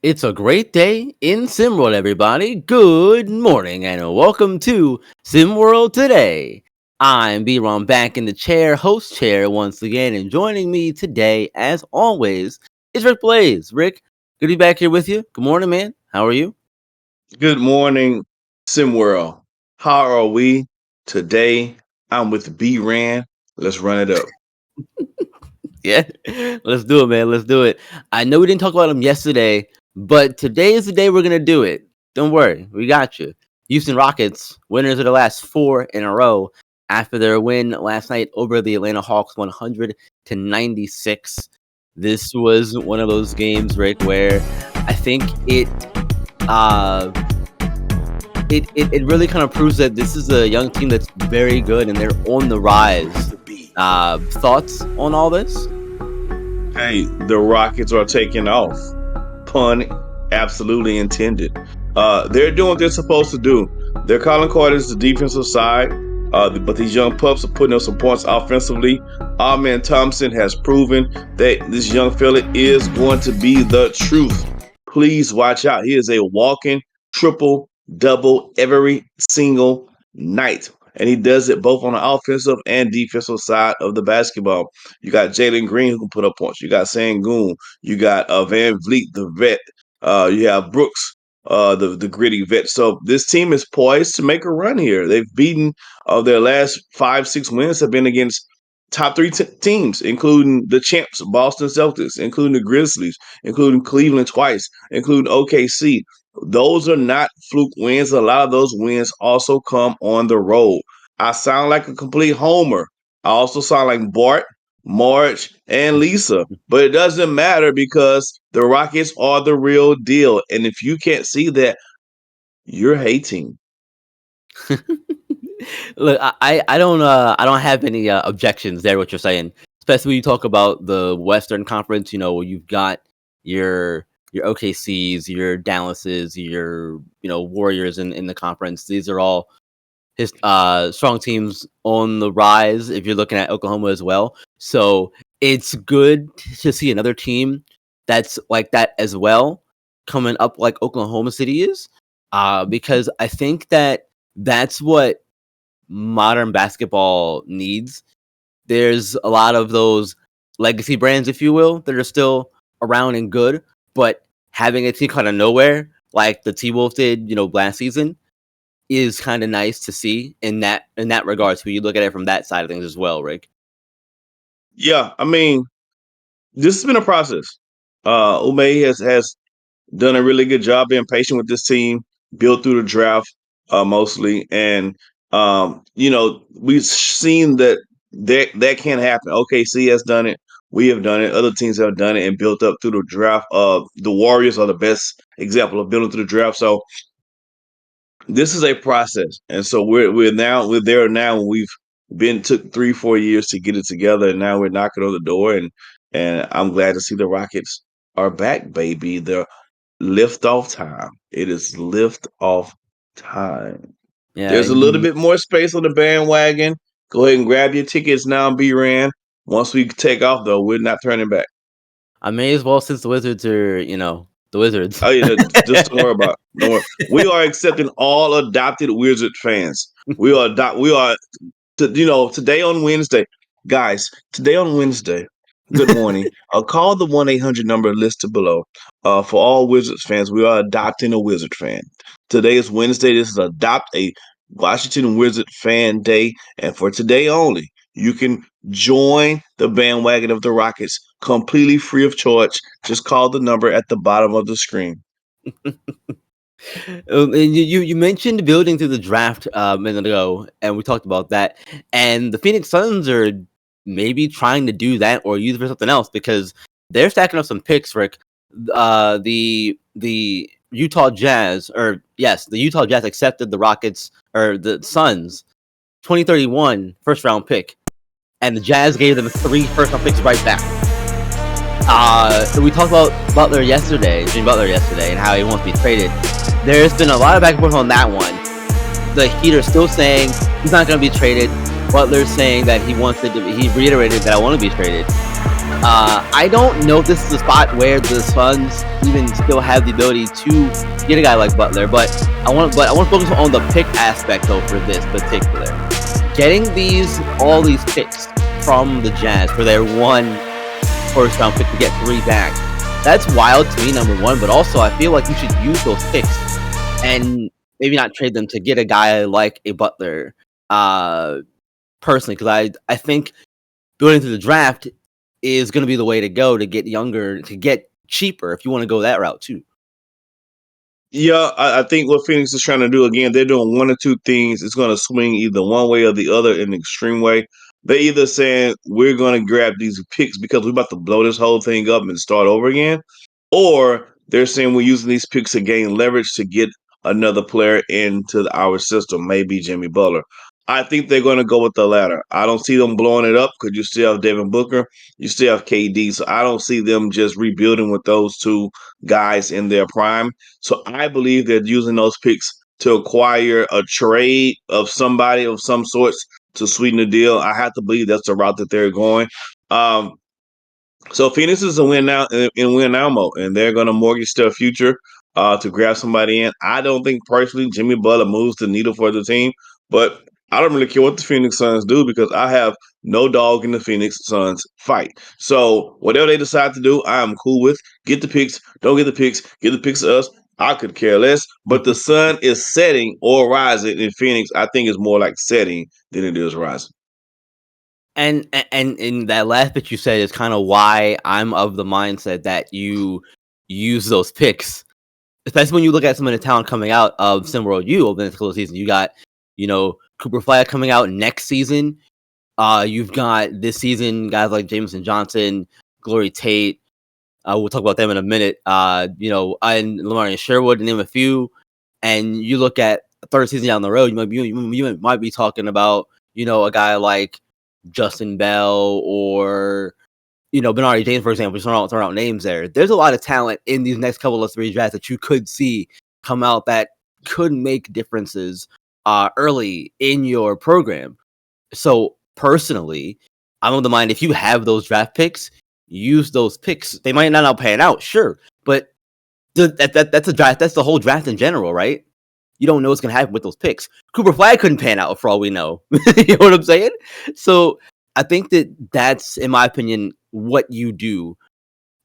It's a great day in SimWorld, everybody. Good morning and welcome to SimWorld Today. I'm B-Ron back in the host chair once again, and joining me today, as always, is Rick Blaze. Rick, good to be back here with you. Good morning, man. How are you? Good morning, SimWorld. How are we today? I'm with B Ran. Let's run it up. Yeah, let's do it, man. Let's do it. I know we didn't talk about them yesterday, but today is the day we're gonna do it. Don't worry, we got you. Houston Rockets, winners of the last four in a row after their win last night over the Atlanta Hawks, 100-96. This was one of those games, Rick, where I think uh it really kind of proves that this is a young team that's very good and they're on the rise. Thoughts on all this? Hey, the Rockets are taking off. Pun absolutely intended. They're doing what they're supposed to do. They're calling Carter's the defensive side, but these young pups are putting up some points offensively. Amen Thompson has proven that this young fella is going to be the truth. Please watch out. He is a walking triple double every single night. And he does it both on the offensive and defensive side of the basketball. You got Jalen Green who can put up points. You got Sangoon. You got Van Vliet, the vet. You have Brooks, the gritty vet. So this team is poised to make a run here. They've beaten their last 5-6 wins have been against top three teams, including the champs, Boston Celtics, including the Grizzlies, including Cleveland twice, including OKC. Those are not fluke wins. A lot of those wins also come on the road. I sound like a complete homer. I also sound like Bart, Marge, and Lisa. But it doesn't matter because the Rockets are the real deal. And if you can't see that, you're hating. Look, I don't have any objections there. What you're saying, especially when you talk about the Western Conference, where you've got your OKCs, your Dallases, your Warriors in the conference. These are all his strong teams on the rise. If you're looking at Oklahoma as well, so it's good to see another team that's like that as well coming up like Oklahoma City is, because I think that's what modern basketball needs. There's a lot of those legacy brands, if you will, that are still around and good, but having a team kind of nowhere, like the T Wolves did, last season, is kind of nice to see in that regards. When you look at it from that side of things as well, Rick. Yeah, I mean, this has been a process. Ume has done a really good job being patient with this team, built through the draft mostly, and we've seen that can happen. OKC has done it. We have done it. Other teams have done it and built up through the draft. The Warriors are the best example of building through the draft. So this is a process, and so we're there now. We've been took 3-4 years to get it together, and now we're knocking on the door. And I'm glad to see the Rockets are back, baby. They're lift off time. It is lift off time. Yeah, There's a little bit more space on the bandwagon. Go ahead and grab your tickets now, B Ran. Once we take off, though, we're not turning back. I may as well, since the Wizards are, the Wizards. Oh yeah, just don't worry about it. Don't worry. We are accepting all adopted Wizard fans. Today on Wednesday, guys. Today on Wednesday. Good morning. I'll call the 1-800 number listed below. For all Wizards fans, we are adopting a Wizard fan. Today is Wednesday. This is Adopt a Washington Wizard Fan Day, and for today only, you can join the bandwagon of the Rockets completely free of charge. Just call the number at the bottom of the screen. And you mentioned building through the draft a minute ago, and we talked about that. And the Phoenix Suns are maybe trying to do that or use it for something else because they're stacking up some picks, Rick. The Utah Jazz, or yes, the Utah Jazz accepted the Rockets or the Suns 2031 first round pick, and the Jazz gave them 3 first round picks right back. We talked about Jimmy Butler yesterday, and how he wants to be traded. There's been a lot of back and forth on that one. The Heat are still saying he's not going to be traded. Butler's saying that he reiterated that I want to be traded. I don't know if this is a spot where the Suns even still have the ability to get a guy like Butler, but I want to focus on the pick aspect though for this particular. Getting all these picks from the Jazz for their one first round pick to get 3 back. That's wild to me, number one, but also I feel like you should use those picks and maybe not trade them to get a guy like a Butler. Personally, because I think building through the draft is going to be the way to go to get younger, to get cheaper if you want to go that route too. Yeah, I think what Phoenix is trying to do again, they're doing one or two things. It's going to swing either one way or the other in an extreme way. They either saying we're going to grab these picks because we're about to blow this whole thing up and start over again, or they're saying we're using these picks to gain leverage to get another player into our system, maybe Jimmy Butler. I think they're going to go with the latter. I don't see them blowing it up because you still have Devin Booker, you still have KD, so I don't see them just rebuilding with those two guys in their prime. So I believe they're using those picks to acquire a trade of somebody of some sorts to sweeten the deal. I have to believe that's the route that they're going. Um, so Phoenix is a win now in win now mode, and they're going to mortgage their future to grab somebody in. I don't think personally Jimmy Butler moves the needle for the team, but I don't really care what the Phoenix Suns do because I have no dog in the Phoenix Suns fight. So whatever they decide to do, I am cool with. Get the picks, don't get the picks, get the picks to us. I could care less. But the sun is setting or rising in Phoenix. I think it's more like setting than it is rising. And in that last bit you said is kind of why I'm of the mindset that you use those picks, especially when you look at some of the talent coming out of SimWorld U over the next couple of seasons. You got, Cooper Flag coming out next season. You've got this season guys like Jameson Johnson, Glory Tate. We'll talk about them in a minute. And Lamar and Sherwood, to name a few. And you look at third season down the road, you might be talking about, a guy like Justin Bell or Bernard James, for example. Just throwing out names there. There's a lot of talent in these next couple of 3 drafts that you could see come out that could make differences early in your program. So personally, I'm of the mind if you have those draft picks, use those picks. They might not pan out, sure, but that's a draft. That's the whole draft in general, right? You don't know what's gonna happen with those picks. Cooper Flag couldn't pan out for all we know. You know what I'm saying? So I think that's, in my opinion, what you do,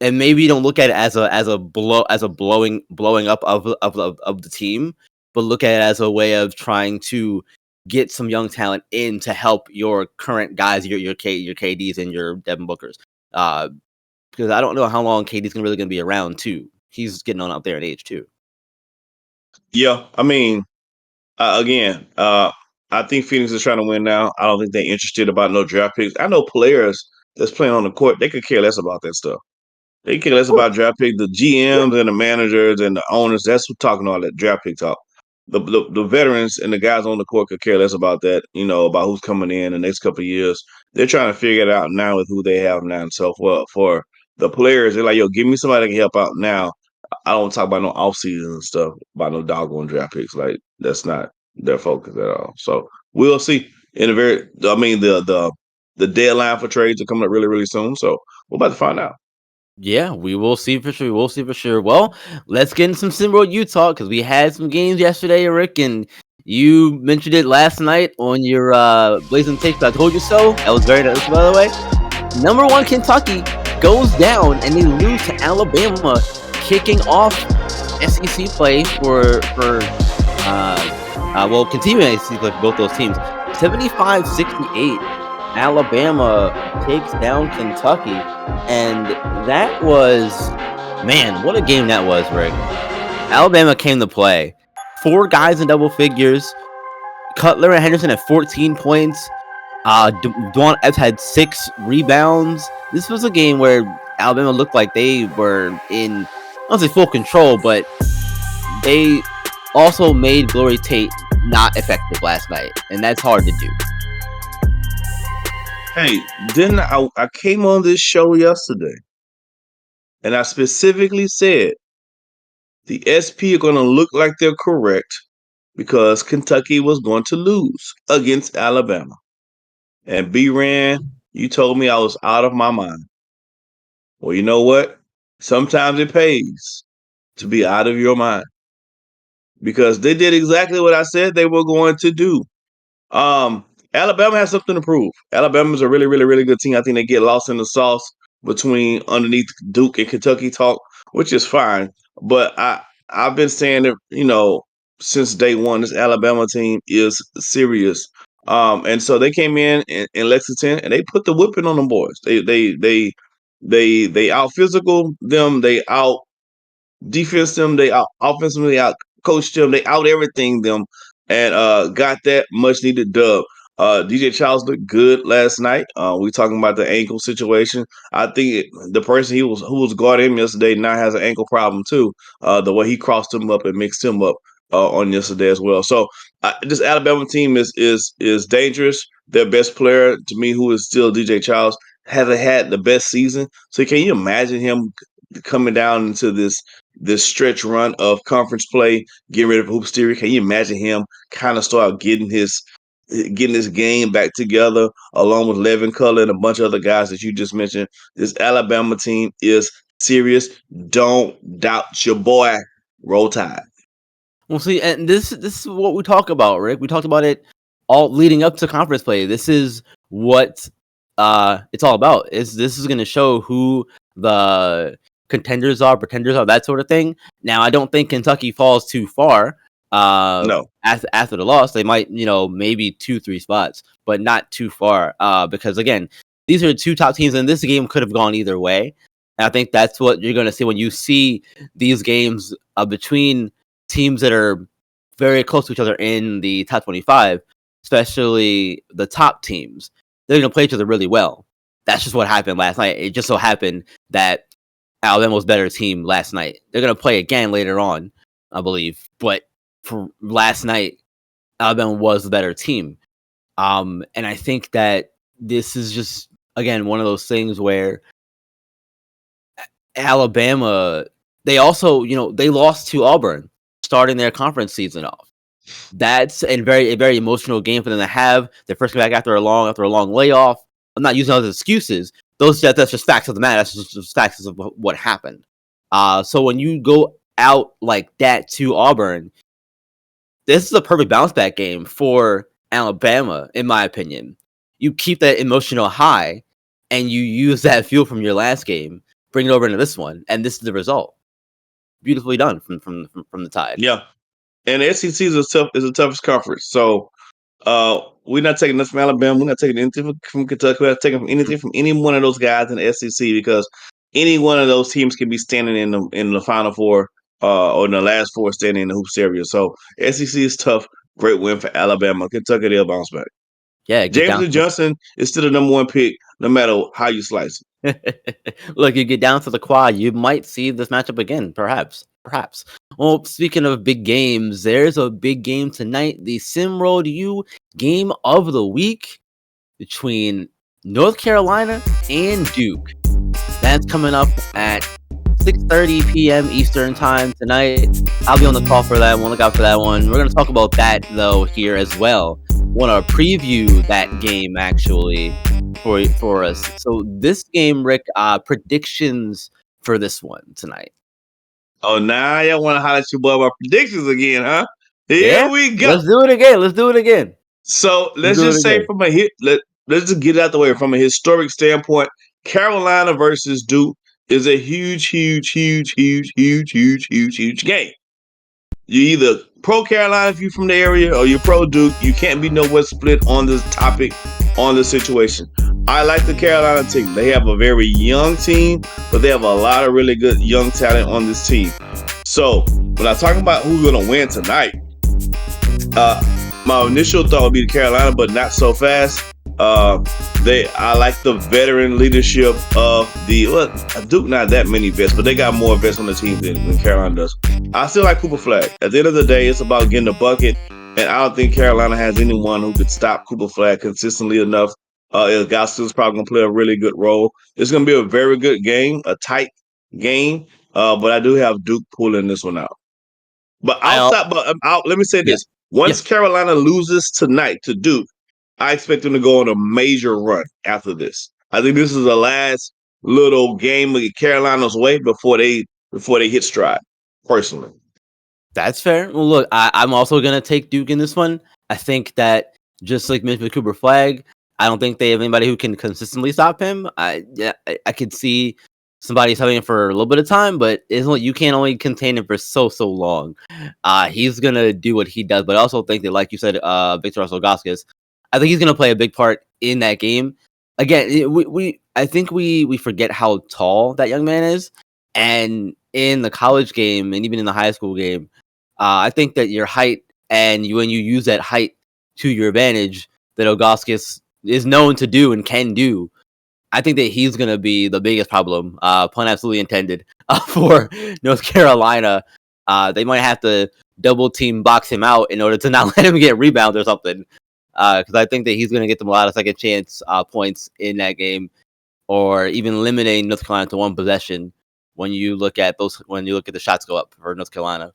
and maybe you don't look at it as a blowing up of the team, but look at it as a way of trying to get some young talent in to help your current guys, your KDs and your Devin Bookers. Because I don't know how long KD's really gonna be around too. He's getting on up there in age too. Yeah, I mean, again, I think Phoenix is trying to win now. I don't think they're interested about no draft picks. I know players that's playing on the court, they could care less about that stuff. They care less Of course. about draft picks. The Yeah. GMs and the managers and the owners, that's who talking all that draft pick talk. The veterans and the guys on the court could care less about that, about who's coming in the next couple of years. They're trying to figure it out now with who they have now. And so for the players, they're like, yo, give me somebody that can help out now. I don't talk about no off season and stuff, about no doggone draft picks. Like that's not their focus at all. So we'll see. I mean, the deadline for trades are coming up really, really soon. So we're about to find out. Yeah, we will see for sure. We will see for sure. Well, let's get in some SimWorld Utah because we had some games yesterday, Rick, and you mentioned it last night on your Blazing Takes. I told you so. That was very nice, by the way. Number 1 Kentucky goes down and they lose to Alabama, kicking off SEC play continuing SEC play for both those teams. 75-68. Alabama takes down Kentucky, and that was, man, what a game that was, Rick. Alabama came to play. 4 guys in double figures. Cutler and Henderson at 14 points. Dwan Epps had 6 rebounds. This was a game where Alabama looked like they were in, I don't say full control, but they also made Glory Tate not effective last night, and that's hard to do. Hey, didn't I came on this show yesterday and I specifically said the SP are going to look like they're correct because Kentucky was going to lose against Alabama. And B Ran, you told me I was out of my mind. Well, you know what? Sometimes it pays to be out of your mind because they did exactly what I said they were going to do. Um, Alabama has something to prove. Alabama's a really, really, really good team. I think they get lost in the sauce between underneath Duke and Kentucky talk, which is fine. But I've been saying that since day one, this Alabama team is serious. And so they came in Lexington and they put the whipping on them boys. They out physical them. They out defense them, they out offensively out coached them, they out everything them, and got that much needed dub. DJ Charles looked good last night. We talking about the ankle situation. I think the person who was guarding him yesterday now has an ankle problem too. The way he crossed him up and mixed him up on yesterday as well. So this Alabama team is dangerous. Their best player to me, who is still DJ Charles, hasn't had the best season. So can you imagine him coming down into this stretch run of conference play, getting rid of Hoops Theory? Can you imagine him kind of start getting his game back together along with Levin Cullen and a bunch of other guys that you just mentioned? This Alabama team is serious. Don't doubt your boy. Roll Tide. Well, see, and this is what we talk about, Rick. We talked about it all leading up to conference play. This is what it's all about. This is going to show who the contenders are, pretenders are, that sort of thing. Now, I don't think Kentucky falls too far. No. After the loss, they might, maybe 2-3 spots, but not too far. Because again, these are two top teams, and this game could have gone either way. And I think that's what you're going to see when you see these games between teams that are very close to each other in the top 25, especially the top teams. They're going to play each other really well. That's just what happened last night. It just so happened that Alabama was a better team last night. They're going to play again later on, I believe. But for last night, Alabama was the better team. And I think that this is just, again, one of those things where Alabama, they also, they lost to Auburn starting their conference season off. That's a very emotional game for them to have. Their first game back after a long layoff. I'm not using those as excuses. That's just facts of the matter. That's just facts of what happened. So when you go out like that to Auburn, this is a perfect bounce back game for Alabama, in my opinion. You keep that emotional high, and you use that fuel from your last game, bring it over into this one, and this is the result. Beautifully done from the Tide. Yeah. And the SEC is the toughest conference. So we're not taking nothing from Alabama. We're not taking anything from Kentucky. We're not taking anything from any one of those guys in the SEC because any one of those teams can be standing in the Final Four or in the last four standing in the hoops area. So SEC is tough. Great win for Alabama. Kentucky, they'll bounce back. Yeah, get down. Jameson Johnson is still the number one pick, no matter how you slice it. Look, you get down to the quad, you might see this matchup again, perhaps. Well, speaking of big games, there's a big game tonight. The SimWorld U game of the week between North Carolina and Duke. That's coming up at 6:30 p.m. Eastern time tonight. I'll be on the call for that one. Look out for that one. We're going to talk about that, though, here as well. Want to preview that game, actually, for us. So this game, Rick, predictions for this one tonight. Oh, now y'all want to highlight your boy about predictions again, huh? Here we go. Let's do it again. So let's just say from a hit, let's just get it out the way. From a historic standpoint, Carolina versus Duke is a huge game. You either pro Carolina if you're from the area, or you're pro Duke. You can't be nowhere split on this topic, on this situation. I like the Carolina team. They have a very young team, but they have a lot of really good young talent on this team. So when I talk about who's going to win tonight, my initial thought would be the Carolina, but not so fast. I like the veteran leadership of Duke. Not that many vets, but they got more vets on the team than Carolina does. I still like Cooper Flag. At the end of the day, it's about getting the bucket, and I don't think Carolina has anyone who could stop Cooper Flag consistently enough. Gossip's probably gonna play a really good role. It's gonna be a very good game, a tight game. But I do have Duke pulling this one out. But let me say this: once Carolina loses tonight to Duke, I expect them to go on a major run after this. I think this is the last little game of Carolina's way before they hit stride. Personally, That's fair. Well, look, I'm also gonna take Duke in this one. I think that just like Mitch Cooper Flag, I don't think they have anybody who can consistently stop him. I could see somebody stopping him for a little bit of time, but you can't only contain him for so long. He's gonna do what he does, but I also think that, like you said, Victor Osaugaskis, I think he's gonna play a big part in that game. Again, I think we forget how tall that young man is, and in the college game and even in the high school game. I think that your height and when you use that height to your advantage, that Ogoskis is known to do and can do. I think that he's going to be the biggest problem, pun absolutely intended, for North Carolina. They might have to double team box him out in order to not let him get rebounds or something. Because I think that he's going to get them a lot of second chance points in that game, or even limiting North Carolina to one possession. When you look at the shots go up for North Carolina.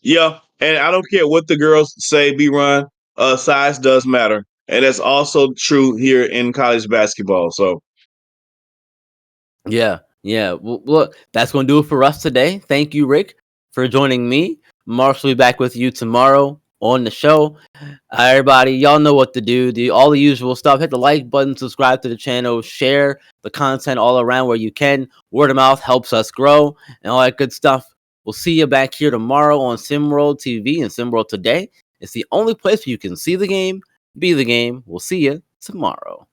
yeah, and I don't care what the girls say. B-Run, size does matter, and that's also true here in college basketball. So Yeah, yeah. Well, look, that's going to do it for us today. Thank you, Rick, for joining me. Marshall will be back with you tomorrow on the show. Everybody, y'all know what to do. All the usual stuff. Hit the like button, subscribe to the channel, share the content all around where you can. Word of mouth helps us grow and all that good stuff. We'll see you back here tomorrow on SimWorld TV and SimWorld Today. It's the only place where you can see the game, be the game. We'll see you tomorrow.